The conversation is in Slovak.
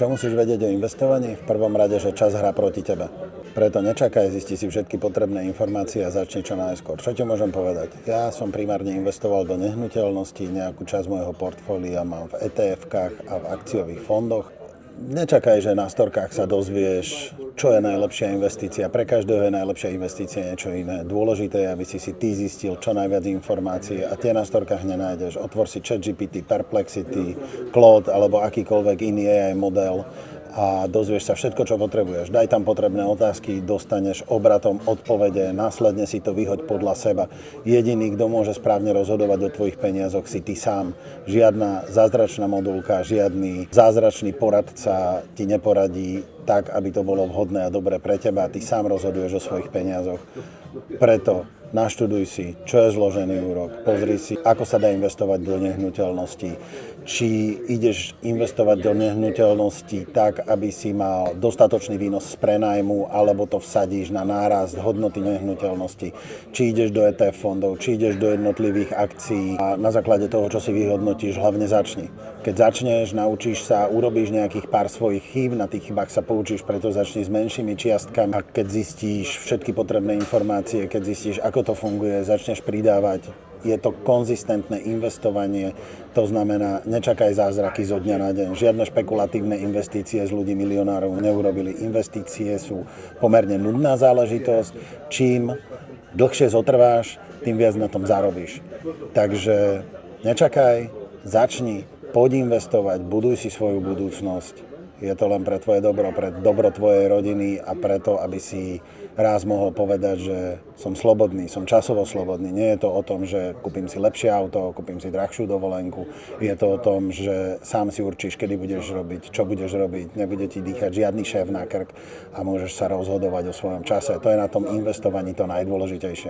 Čo musíš vedieť o investovaní? V prvom rade, že čas hrá proti tebe. Preto nečakaj, zisti si všetky potrebné informácie a začni čo najskôr. Čo ti môžem povedať? Ja som primárne investoval do nehnuteľností, nejakú časť môjho portfólia mám v ETF-kách a v akciových fondoch. Nečakaj, že na storkách sa dozvieš, čo je najlepšia investícia. Pre každého je najlepšia investícia niečo iné. Dôležité je, aby si ty zistil čo najviac informácií a tie na storkách nenájdeš. Otvor si ChatGPT, Perplexity, Claude alebo akýkoľvek iný AI model a dozvieš sa všetko, čo potrebuješ. Daj tam potrebné otázky, dostaneš obratom odpovede, následne si to vyhoď podľa seba. Jediný, kto môže správne rozhodovať o tvojich peniazoch, si ty sám. Žiadna zázračná modulka, žiadny zázračný poradca ti neporadí tak, aby to bolo vhodné a dobré pre teba. Ty sám rozhoduješ o svojich peniazoch. Preto naštuduj si, čo je zložený úrok, pozri si, ako sa dá investovať do nehnuteľností, či ideš investovať do nehnuteľností tak, aby si mal dostatočný výnos z prenájmu, alebo to vsadíš na nárast hodnoty nehnuteľnosti, či ideš do ETF fondov, či ideš do jednotlivých akcií a na základe toho, čo si vyhodnotíš, hlavne začni. Keď začneš, naučíš sa, urobíš nejakých pár svojich chýb, na tých chybách sa poučíš, preto začni s menšími čiastkami a keď zistíš všetky potrebné informácie, keď zistíš, ako to funguje, začneš pridávať. Je to konzistentné investovanie, to znamená, nečakaj zázraky zo dňa na deň. Žiadne špekulatívne investície z ľudí milionárov neurobili. Investície sú pomerne nudná záležitosť. Čím dlhšie zotrváš, tým viac na tom zarobíš. Takže nečakaj, začni, poď investovať, buduj si svoju budúcnosť. Je to len pre tvoje dobro, pre dobro tvojej rodiny a preto, aby si raz mohol povedať, že som slobodný, som časovo slobodný. Nie je to o tom, že kúpim si lepšie auto, kúpim si drahšiu dovolenku. Je to o tom, že sám si určíš, kedy budeš robiť, čo budeš robiť. Nebude ti dýchať žiadny šéf na krk a môžeš sa rozhodovať o svojom čase. To je na tom investovaní to najdôležitejšie.